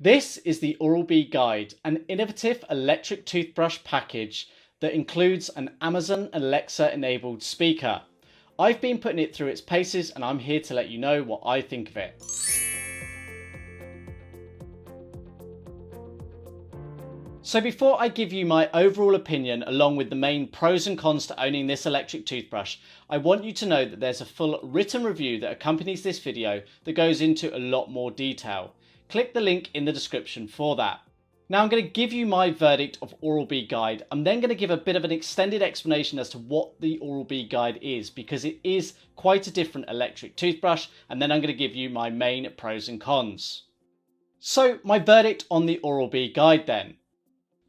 This is the Oral-B Guide, an innovative electric toothbrush package that includes an Amazon Alexa enabled speaker. I've been putting it through its paces and I'm here to let you know what I think of it. So before I give you my overall opinion along with the main pros and cons to owning this electric toothbrush, I want you to know that there's a full written review that accompanies this video that goes into a lot more detail. Click the link in the description for that. Now I'm going to give you my verdict of Oral-B Guide. I'm then going to give a bit of an extended explanation as to what the Oral-B Guide is, because it is quite a different electric toothbrush, and then I'm going to give you my main pros and cons. So my verdict on the Oral-B Guide then.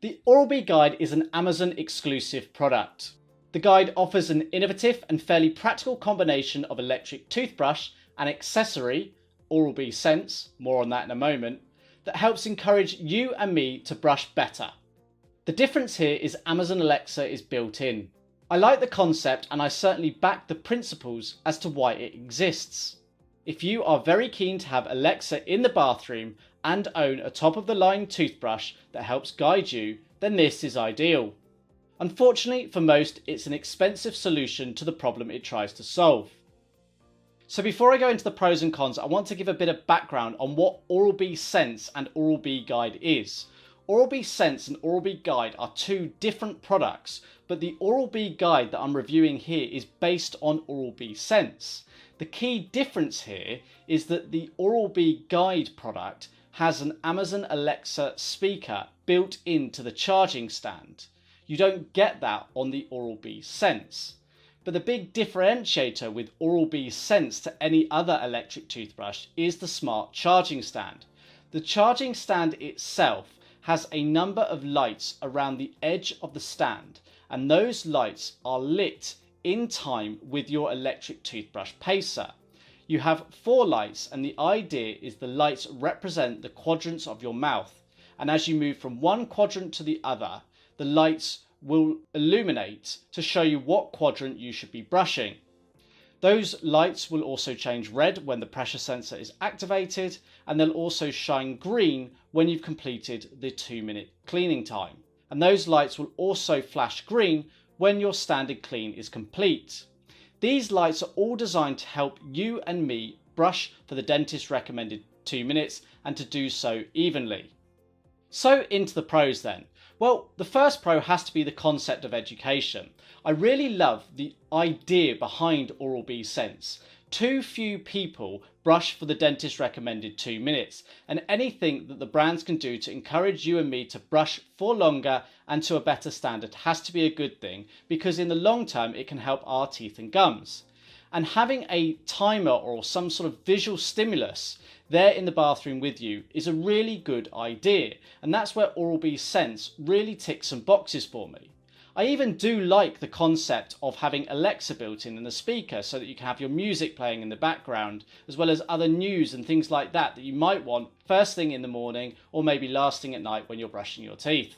The Oral-B Guide is an Amazon exclusive product. The guide offers an innovative and fairly practical combination of electric toothbrush and accessory, Oral-B Sense, more on that in a moment, that helps encourage you and me to brush better. The difference here is Amazon Alexa is built in. I like the concept and I certainly back the principles as to why it exists. If you are very keen to have Alexa in the bathroom and own a top-of-the-line toothbrush that helps guide you, then this is ideal. Unfortunately, for most, it's an expensive solution to the problem it tries to solve. So before I go into the pros and cons, I want to give a bit of background on what Oral-B Sense and Oral-B Guide is. Oral-B Sense and Oral-B Guide are two different products, but the Oral-B Guide that I'm reviewing here is based on Oral-B Sense. The key difference here is that the Oral-B Guide product has an Amazon Alexa speaker built into the charging stand. You don't get that on the Oral-B Sense. But the big differentiator with Oral-B Sense to any other electric toothbrush is the smart charging stand. The charging stand itself has a number of lights around the edge of the stand, and those lights are lit in time with your electric toothbrush pacer. You have 4 lights, and the idea is the lights represent the quadrants of your mouth, and as you move from one quadrant to the other, the lights will illuminate to show you what quadrant you should be brushing. Those lights will also change red when the pressure sensor is activated, and they'll also shine green when you've completed the 2-minute cleaning time. And those lights will also flash green when your standard clean is complete. These lights are all designed to help you and me brush for the dentist recommended 2 minutes and to do so evenly. So into the pros then. Well, the first pro has to be the concept of education. I really love the idea behind Oral-B Sense. Too few people brush for the dentist recommended 2 minutes, and anything that the brands can do to encourage you and me to brush for longer and to a better standard has to be a good thing, because in the long term it can help our teeth and gums. And having a timer or some sort of visual stimulus there in the bathroom with you is a really good idea, and that's where Oral-B Sense really ticks some boxes for me. I even do like the concept of having Alexa built in the speaker so that you can have your music playing in the background, as well as other news and things like that that you might want first thing in the morning or maybe last thing at night when you're brushing your teeth.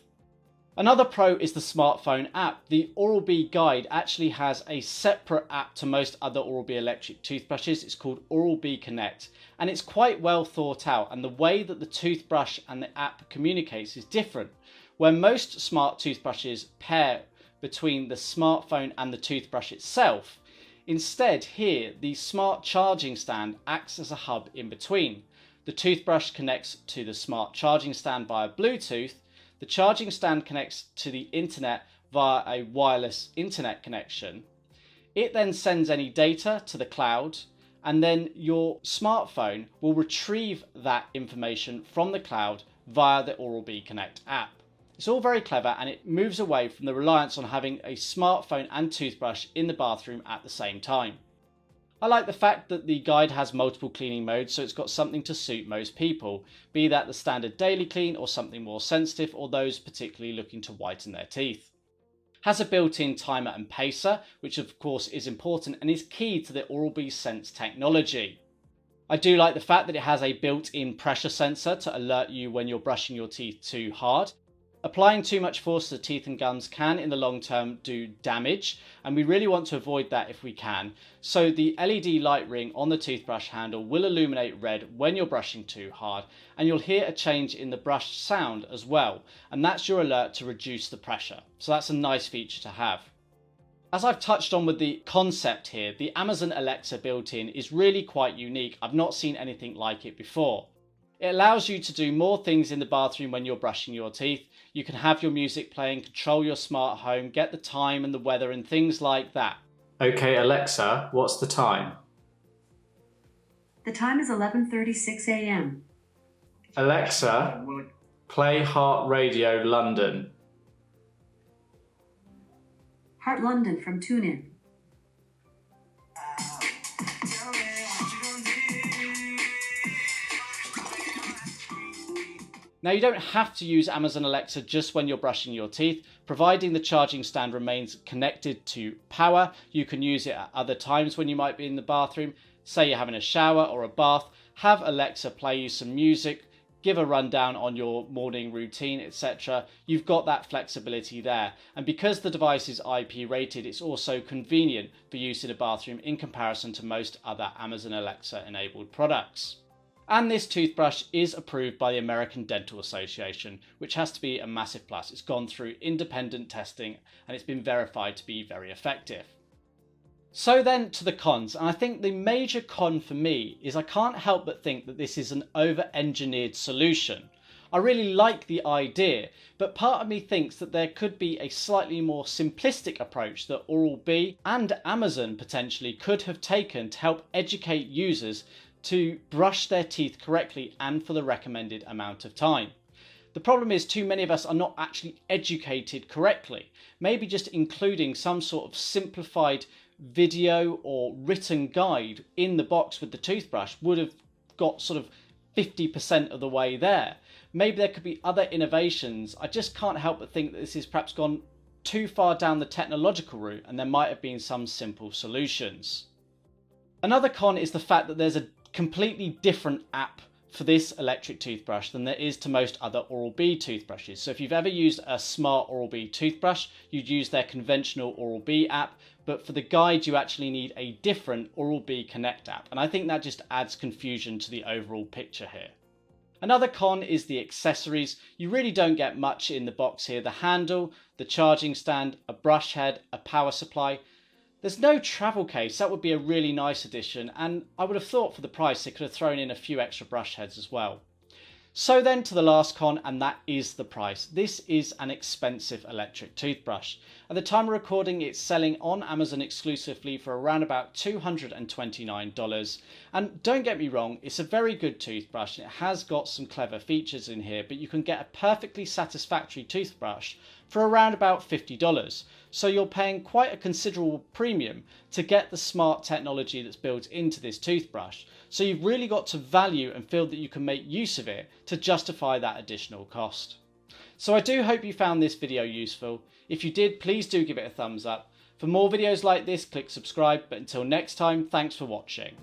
Another pro is the smartphone app. The Oral-B Guide actually has a separate app to most other Oral-B electric toothbrushes. It's called Oral-B Connect, and it's quite well thought out, and the way that the toothbrush and the app communicates is different. Where most smart toothbrushes pair between the smartphone and the toothbrush itself, instead here the smart charging stand acts as a hub in between. The toothbrush connects to the smart charging stand via Bluetooth, the charging stand connects to the internet via a wireless internet connection. It then sends any data to the cloud, and then your smartphone will retrieve that information from the cloud via the Oral-B Connect app. It's all very clever, and it moves away from the reliance on having a smartphone and toothbrush in the bathroom at the same time. I like the fact that the guide has multiple cleaning modes, so it's got something to suit most people, be that the standard daily clean or something more sensitive, or those particularly looking to whiten their teeth. Has a built-in timer and pacer, which of course is important and is key to the Oral-B Sense technology. I do like the fact that it has a built-in pressure sensor to alert you when you're brushing your teeth too hard. Applying too much force to the teeth and gums can in the long term do damage, and we really want to avoid that if we can. So the LED light ring on the toothbrush handle will illuminate red when you're brushing too hard, and you'll hear a change in the brush sound as well, and that's your alert to reduce the pressure. So that's a nice feature to have. As I've touched on with the concept here, the Amazon Alexa built-in is really quite unique. I've not seen anything like it before. It allows you to do more things in the bathroom when you're brushing your teeth. You can have your music playing, control your smart home, get the time and the weather and things like that. Okay, Alexa, what's the time? The time is 11:36 a.m. Alexa, play Heart Radio London. Heart London from TuneIn. Now you don't have to use Amazon Alexa just when you're brushing your teeth. Providing the charging stand remains connected to power, you can use it at other times when you might be in the bathroom. Say you're having a shower or a bath, have Alexa play you some music, give a rundown on your morning routine, etc. You've got that flexibility there. And because the device is IP rated, it's also convenient for use in a bathroom in comparison to most other Amazon Alexa enabled products. And this toothbrush is approved by the American Dental Association, which has to be a massive plus. It's gone through independent testing and it's been verified to be very effective. So then to the cons, and I think the major con for me is I can't help but think that this is an over-engineered solution. I really like the idea, but part of me thinks that there could be a slightly more simplistic approach that Oral-B and Amazon potentially could have taken to help educate users to brush their teeth correctly and for the recommended amount of time. The problem is too many of us are not actually educated correctly. Maybe just including some sort of simplified video or written guide in the box with the toothbrush would have got sort of 50% of the way there. Maybe there could be other innovations. I just can't help but think that this has perhaps gone too far down the technological route and there might have been some simple solutions. Another con is the fact that there's a completely different app for this electric toothbrush than there is to most other Oral-B toothbrushes. So if you've ever used a smart Oral-B toothbrush, you'd use their conventional Oral-B app, but for the guide you actually need a different Oral-B Connect app, and I think that just adds confusion to the overall picture here. Another con is the accessories. You really don't get much in the box here. The handle, the charging stand, a brush head, a power supply. There's no travel case. That would be a really nice addition, and I would have thought for the price they could have thrown in a few extra brush heads as well. So then to the last con, and that is the price. This is an expensive electric toothbrush. At the time of recording, it's selling on Amazon exclusively for around about $229. And don't get me wrong, it's a very good toothbrush. It has got some clever features in here, but you can get a perfectly satisfactory toothbrush for around about $50. So you're paying quite a considerable premium to get the smart technology that's built into this toothbrush. So you've really got to value and feel that you can make use of it to justify that additional cost. So I do hope you found this video useful. If you did, please do give it a thumbs up. For more videos like this, click subscribe. But until next time, thanks for watching.